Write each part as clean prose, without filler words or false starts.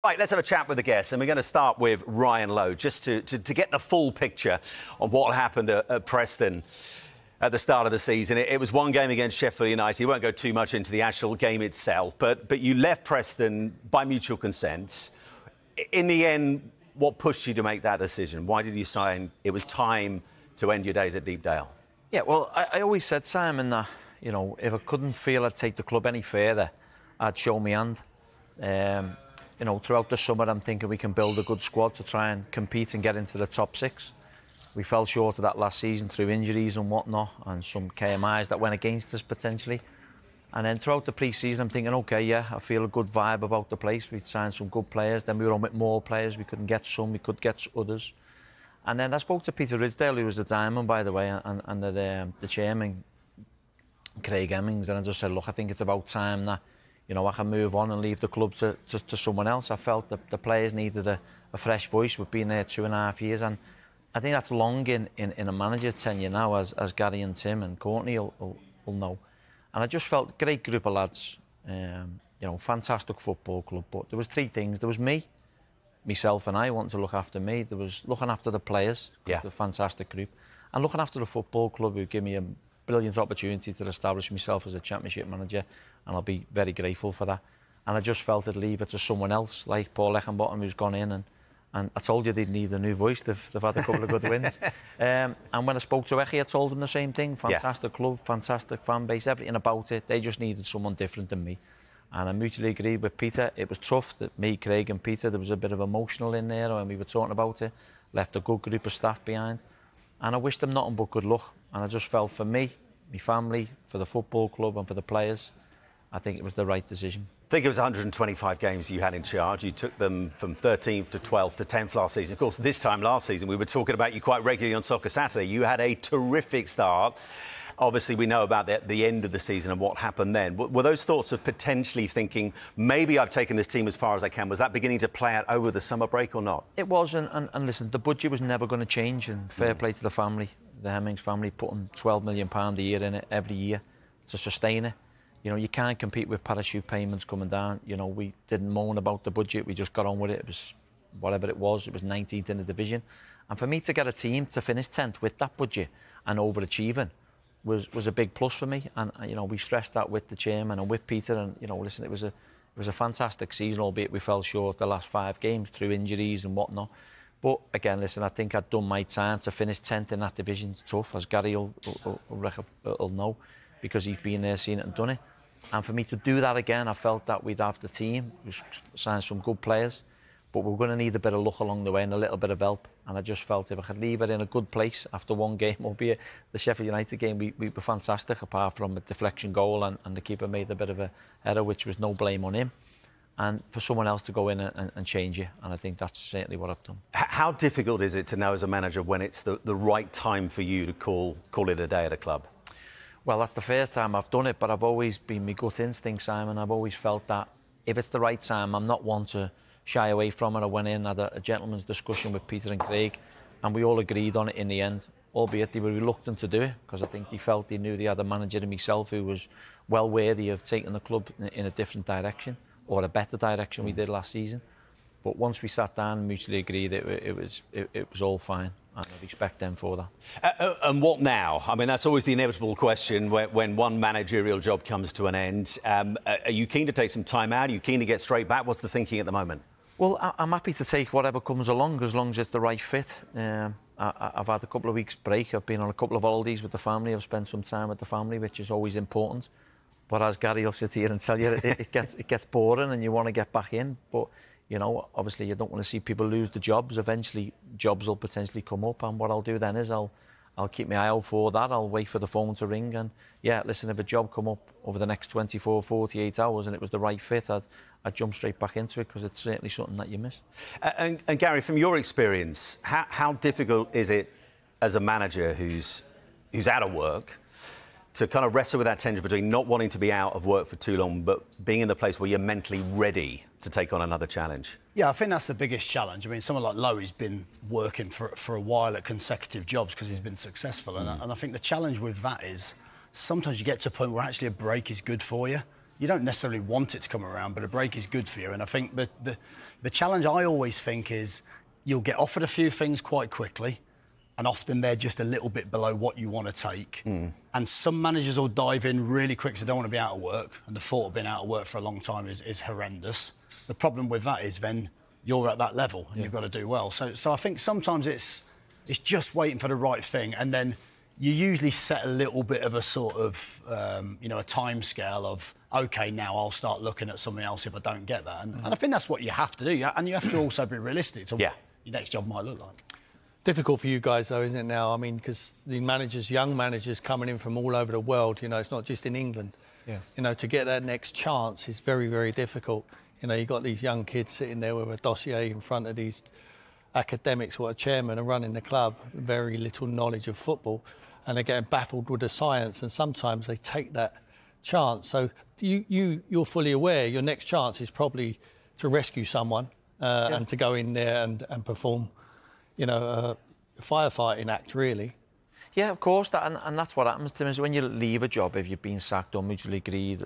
Right, let's have a chat with the guests, and we're going to start with Ryan Lowe, just to get the full picture on what happened at Preston at the start of the season. It was one game against Sheffield United. You won't go too much into the actual game itself, but you left Preston by mutual consent. In the end, what pushed you to make that decision? Why did you sign? It was time to end your days at Deepdale. Yeah, well, I always said, Simon, that, you know, if I couldn't feel I'd take the club any further, I'd show my hand. You know, throughout the summer, I'm thinking we can build a good squad to try and compete and get into the top six. We fell short of that last season through injuries and whatnot, and some KMIs that went against us potentially. And then throughout the pre-season, I'm thinking, OK, yeah, I feel a good vibe about the place. We'd signed some good players. Then we were on with more players. We couldn't get some, we could get others. And then I spoke to Peter Ridsdale, who was the diamond, by the way, and the chairman, Craig Hemmings, and I just said, look, I think it's about time that, you know, I can move on and leave the club to someone else. I felt that the players needed a fresh voice. We've been there 2.5 years, and I think that's long in a manager's tenure now, as Gary and Tim and Courtney will know. And I just felt great group of lads, you know, fantastic football club. But there was three things. There was me, myself and I wanted to look after me. There was looking after the players, yeah, the fantastic group, and looking after the football club, who gave me a brilliant opportunity to establish myself as a championship manager, and I'll be very grateful for that. And I just felt I'd leave it to someone else, like Paul Leckenbottom, who's gone in, and I told you they'd need a new voice. They've had a couple of good wins. And when I spoke to Eckie, I told them the same thing. Fantastic club, fantastic fan base, everything about it. They just needed someone different than me. And I mutually agreed with Peter. It was tough that me, Craig and Peter, there was a bit of emotional in there when we were talking about it. Left a good group of staff behind. And I wished them nothing but good luck. And I just felt, for me, my family, for the football club and for the players, I think it was the right decision. I think it was 125 games you had in charge. You took them from 13th to 12th to 10th last season. Of course, this time last season, we were talking about you quite regularly on Soccer Saturday. You had a terrific start. Obviously, we know about the end of the season and what happened then. Were those thoughts of potentially thinking, maybe I've taken this team as far as I can, was that beginning to play out over the summer break or not? It was, and listen, the budget was never going to change, and fair play to the family, the Hemmings family, putting £12 million a year in it every year to sustain it. You know, you can't compete with parachute payments coming down. You know, we didn't moan about the budget. We just got on with it. It was whatever it was. It was 19th in the division. And for me to get a team to finish 10th with that budget and overachieving was a big plus for me. And, you know, we stressed that with the chairman and with Peter. And, you know, listen, it was a fantastic season, albeit we fell short the last 5 games through injuries and whatnot. But, again, listen, I think I'd done my time. To finish 10th in that division. It's tough, as Gary will know, because he's been there, seen it and done it. And for me to do that again, I felt that we'd have the team, we signed some good players, but we're going to need a bit of luck along the way and a little bit of help. And I just felt if I could leave it in a good place after one game, albeit the Sheffield United game, we were fantastic, apart from a deflection goal, and the keeper made a bit of a error, which was no blame on him. And for someone else to go in and change it, and I think that's certainly what I've done. How difficult is it to know as a manager when it's the right time for you to call it a day at a club? Well, that's the first time I've done it, but I've always been my gut instinct, Simon. I've always felt that if it's the right time, I'm not one to shy away from it. I went in, had a gentleman's discussion with Peter and Craig, and we all agreed on it in the end, albeit they were reluctant to do it, because I think they felt they knew they had a manager in myself who was well worthy of taking the club in a different direction, or a better direction we did last season. But once we sat down and mutually agreed, it was all fine. And I respect them for that. And what now? I mean, that's always the inevitable question when one managerial job comes to an end. Are you keen to take some time out? Are you keen to get straight back? What's the thinking at the moment? Well, I'm happy to take whatever comes along, as long as it's the right fit. I've had a couple of weeks break. I've been on a couple of holidays with the family. I've spent some time with the family, which is always important. But as Gary will sit here and tell you, it gets boring and you want to get back in. But you know, obviously you don't want to see people lose the jobs. Eventually, jobs will potentially come up, and what I'll do then is I'll keep my eye out for that. I'll wait for the phone to ring, and yeah, listen, if a job come up over the next 24, 48 hours and it was the right fit, I'd jump straight back into it, because it's certainly something that you miss. And Gary, from your experience, how difficult is it as a manager who's out of work to kind of wrestle with that tension between not wanting to be out of work for too long, but being in the place where you're mentally ready to take on another challenge? Yeah, I think that's the biggest challenge. I mean, someone like Lowe, he's been working for a while at consecutive jobs because he's been successful. And I think the challenge with that is sometimes you get to a point where actually a break is good for you. you don't necessarily want it to come around, but a break is good for you. And I think the challenge I always think is you'll get offered a few things quite quickly, and often they're just a little bit below what you want to take. And some managers will dive in really quick because they don't want to be out of work, and the thought of being out of work for a long time is horrendous. The problem with that is then you're at that level and you've got to do well. So I think sometimes it's just waiting for the right thing, and then you usually set a little bit of a sort of, a time scale of, OK, now I'll start looking at something else if I don't get that. And I think that's what you have to do. And you have to also be realistic to what your next job might look like. Difficult for you guys, though, isn't it, now? I mean, because the managers, young managers coming in from all over the world, it's not just in England. Yeah. To get that next chance is very, very difficult. You've got these young kids sitting there with a dossier in front of these academics what a chairman are running the club, very little knowledge of football, and they're getting baffled with the science, and sometimes they take that chance. So you're fully aware your next chance is probably to rescue someone and to go in there and perform, a firefighting act, really. Yeah, of course, and that's what happens to me. Is when you leave a job, if you've been sacked or mutually agreed,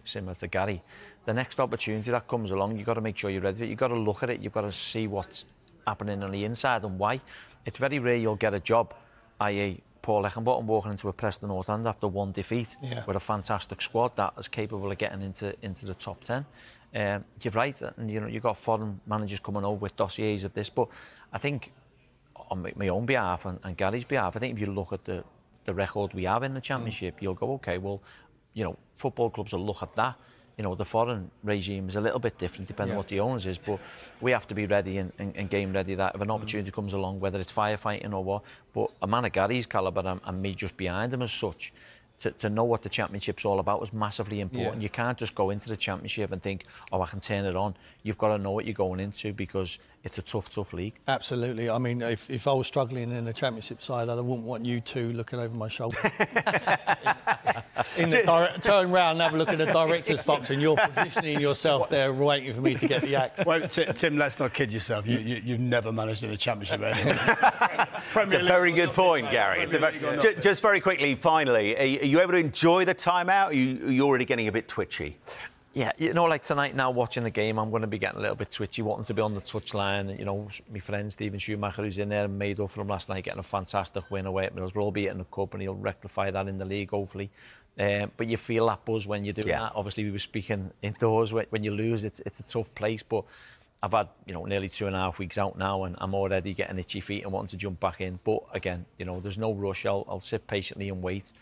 similar to Gary, the next opportunity that comes along, you've got to make sure you're ready for it. You've got to look at it. You've got to see what's happening on the inside and why. It's very rare you'll get a job, i.e. Paul Eckenbottom walking into a Preston North End after one defeat with a fantastic squad that is capable of getting into the top 10. You're right, and you've got foreign managers coming over with dossiers of this, but I think on my own behalf and Gary's behalf, I think if you look at the record we have in the Championship, you'll go, OK, well, football clubs will look at that. The foreign regime is a little bit different depending on what the owners is, but we have to be ready and game ready that if an opportunity comes along, whether it's firefighting or what, but a man of Gary's calibre and me just behind him as such, to know what the Championship's all about is massively important. You can't just go into the Championship and think, oh, I can turn it on. You've got to know what you're going into because it's a tough league. Absolutely. I mean, if I was struggling in the Championship side, I wouldn't want you two looking over my shoulder. Turn round and have a look at the director's box and you're positioning yourself there waiting for me to get the axe. Well, Tim, let's not kid yourself. You've never managed in a Championship anyway. It's a very good point, Gary. Just very quickly, finally, are you able to enjoy the time out? Are you already getting a bit twitchy? Yeah, like tonight now, watching the game, I'm going to be getting a little bit twitchy, wanting to be on the touchline. My friend Stephen Schumacher, who's in there, and made up for him last night, getting a fantastic win away at Middlesbrough, albeit in the cup, and he'll rectify that in the league, hopefully. But you feel that buzz when you do that. Obviously, we were speaking indoors. When you lose, it's a tough place, but I've had, nearly 2.5 weeks out now, and I'm already getting itchy feet and wanting to jump back in. But again, there's no rush. I'll sit patiently and wait.